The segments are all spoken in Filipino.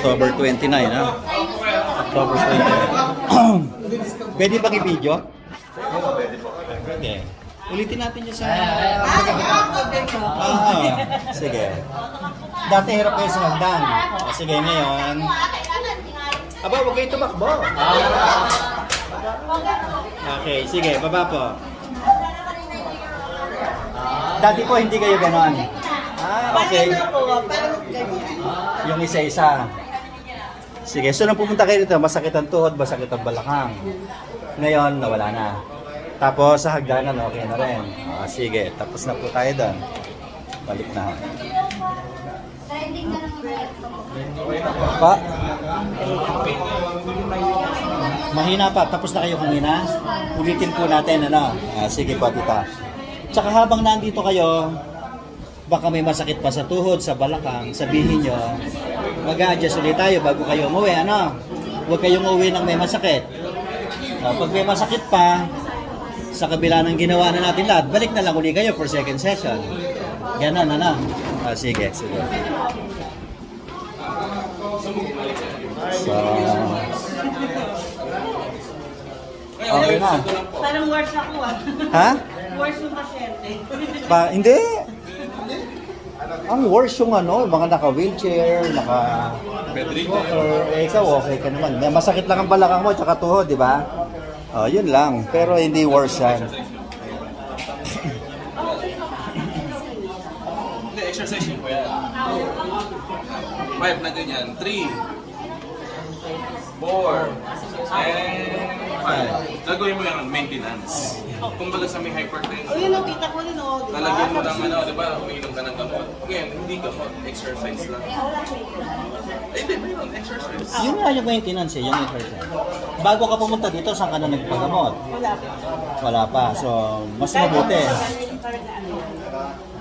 October 29, ha? October 29. Pwede bang i-video? Pwede. Ulitin natin yung sa... Sige. Dati hirap kayo sa hagdan. Sige, ngayon. Aba, huwag kayo tumakbo. Okay, sige, baba po. Dati po hindi kayo ganon. Okay. Yung isa-isa. Sige, so nang pumunta kayo dito, masakit ang tuhod, masakit ang balakang. Ngayon, nawala na. Tapos sa hagdanan, okay na rin. Sige, tapos na po tayo doon. Balik na. Pa? Mahina pa. Tapos na kayo kanina? Ulitin po natin, ano? Sige po, tita. Tsaka habang nandito kayo, baka may masakit pa sa tuhod, sa balakang, sabihin nyo, mag-a-adjust ulit tayo bago kayo umuwi, ano? Huwag kayong umuwi ng may masakit. Pag may masakit pa, sa kabila ng ginawa na natin lahat, balik na lang ulit kayo for second session. Ganon, ano? Sige, sige. So, okay na. Parang worse ako, Ha? Worse yung pasyente. Hindi. Ang worse yung ano, mga naka-wheelchair, naka-walker. Ikaw okay ka naman. Masakit lang ang balakang mo, tsaka tuhod, di ba? Yun lang. Pero hindi worse yan. Hindi, exercise yun po yan. 5 na ganyan. 3, 4, and 5. Gagawin mo yung maintenance. Kung baga sa may hypertension. O yun, nakita ko rin, o. Lalagyan mo ng ano, di ba? Umiinom ka ng gamot. Ngayon, hindi gamot. Exercise lang. Ay, hindi. Mayroon. Exercise. Yun nga yung maintenance yung exercise. Bago ka pumunta dito, saan ka na nagpagamot? Wala pa. Wala pa. So, mas mabuti.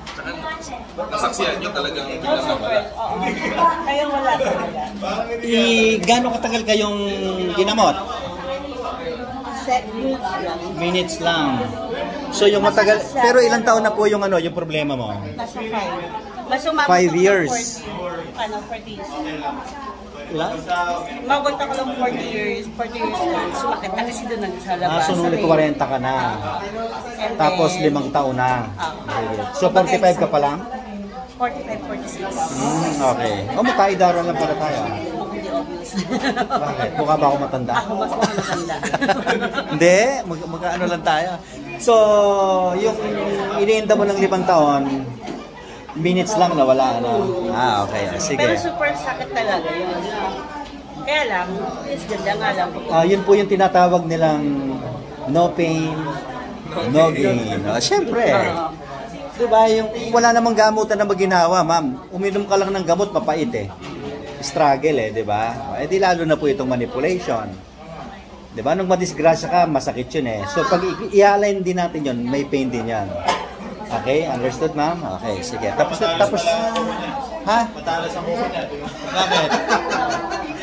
Tsaka, nasaksihan nyo talagang biglang nawala. Kaya wala talaga. Gano'ng katagal kayong ginamot? Set minutes lang. Minutes lang. So yung matagal, pero ilang taon na po yung ano, yung problema mo? Nasa 5. Mas umabot 5 years. 40 years. Ilan? Umabot ako ng 40 years. 40 years lang. Sumakit na kasi doon sa labas. So nung 40 ka na. And Tapos then, 5 taon na. So 45 ka pa lang? 45, 46. Okay. Magkaidaran lang pala tayo. Hindi obvious. Bakit? Mukha ba ako matanda? Ako mas matanda. Hindi, magkaano lang tayo. So, yung iniinda mo ng 5 taon, minutes lang nawala, ano? Okay. Sige. Pero super sakit talaga yun. Kaya lang, it's ganda nga lang. Yun po yung tinatawag nilang no pain, no gain. Siyempre. Diba, yung wala namang gamutan na maginawa, ma'am. Uminom ka lang ng gamot, mapait eh. Struggle eh, diba? Di lalo na po itong manipulation. Diba? Nung madisgrasya ka, masakit yun eh. So, pag i-align din natin yun, may pain din yan. Okay? Understood, ma'am? Okay, sige. Tapos, ha? Matalas ang mukha niya. Bakit?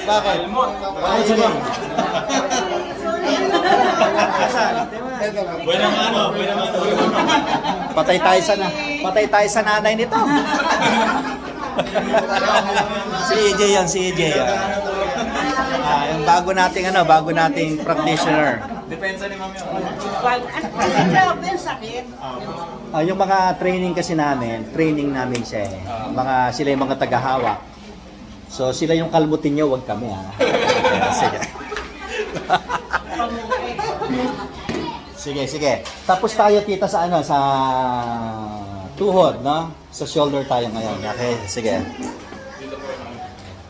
Bakit? Bakit? Sige. Buenang ano. Patay tayo sa nanay nito. Si EJ yan, si EJ yan. Yung bago nating practitioner. Depensa ni ma'am yun. Ang sakit. Yung mga training kasi namin, siya eh. Sila yung mga tagahawak. So sila yung kalmutin nyo, wag kami ha. Sige. Sige. Tapos tayo tita sa sa tuhod, no? Sa shoulder tayo ngayon. Okay, sige.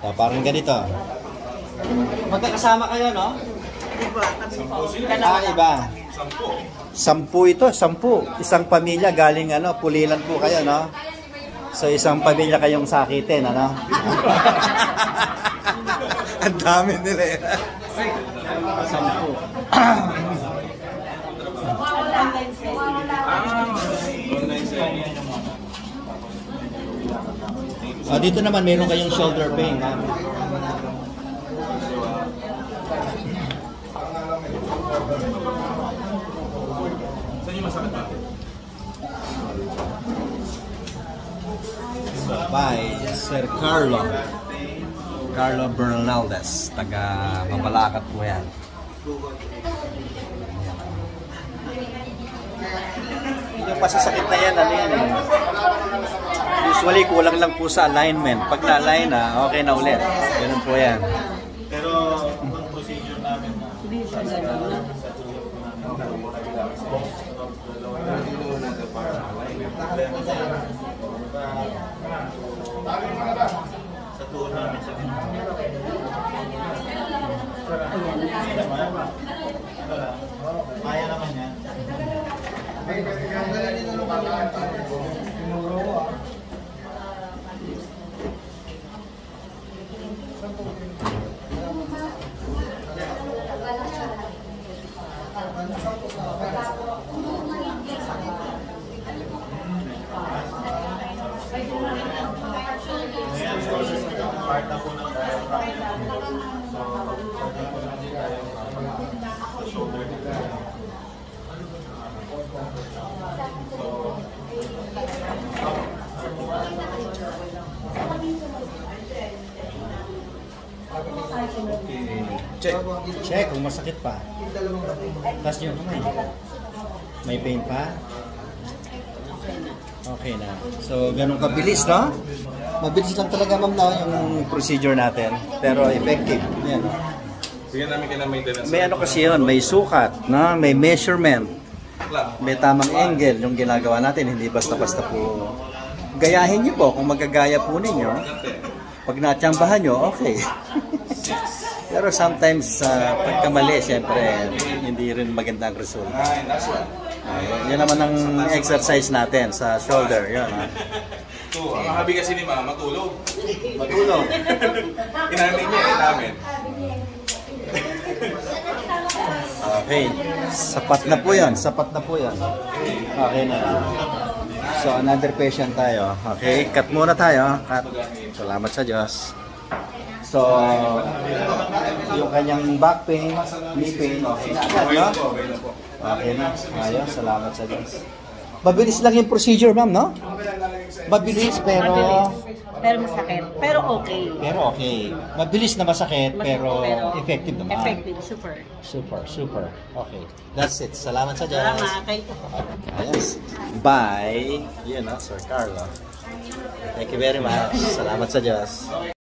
So, parang ganito. Magkakasama kayo, no? Iba. 10 ito, 10. Isang pamilya galing Pulilan po kayo, no? So isang pamilya kayong sakitin, ano? Ang dami nila eh. 10. Dito naman meron kayong shoulder pain, ha? Saan yung masakit ba? By Sir Carlo. Carlo Bernaldez, taga Mabalacat po yan. Yung pasasakit na yan, ano yan eh. Usually, kulang lang po sa alignment. Pag na-align na, okay na ulit. Ganun po yan. Pero, ang procedure namin na sa tuon namin siya. Kaya naman yan. Part na po ng diaphragm. So, sa shoulder nila. Check. Check kung masakit pa. Tapos yung kamay. May pain pa? Okay na. So, ganun kabilis, no? Mabilis lang talaga, ma'am, na yung procedure natin. Pero effective. Yan. Bigyan namin kayo ng maintenance. May ano kasi yun, may sukat, no? May measurement. May tamang angle yung ginagawa natin. Hindi basta-basta po. Gayahin niyo po kung magagaya po ninyo. Pag natsambahan nyo, okay. Pero sometimes, pagkamali, siyempre, hindi rin maganda ang result. Yan naman ang exercise natin sa shoulder. Yan, ha? So, ang habi kasi ni Mama, matulog. Matulog. Inamin niya, inamin. Okay. Sapat na po yan. Sapat na po yan. Okay na. So, another patient tayo. Okay, cut muna tayo. Cut. Salamat sa Diyos. So, yung kanyang back pain, knee pain, okay na agad, no? Okay na. Ayos, salamat sa Diyos. Mabilis lang yung procedure, ma'am, no? Mabilis, pero... Pero masakit. Pero okay. Pero okay. Mabilis na masakit, pero effective naman. Effective. Super. Super, super. Okay. That's it. Salamat sa Diyos. Salamat. Ayos. Bye. Yun, no? Sir Carlo. Thank you very much. Salamat sa Diyos.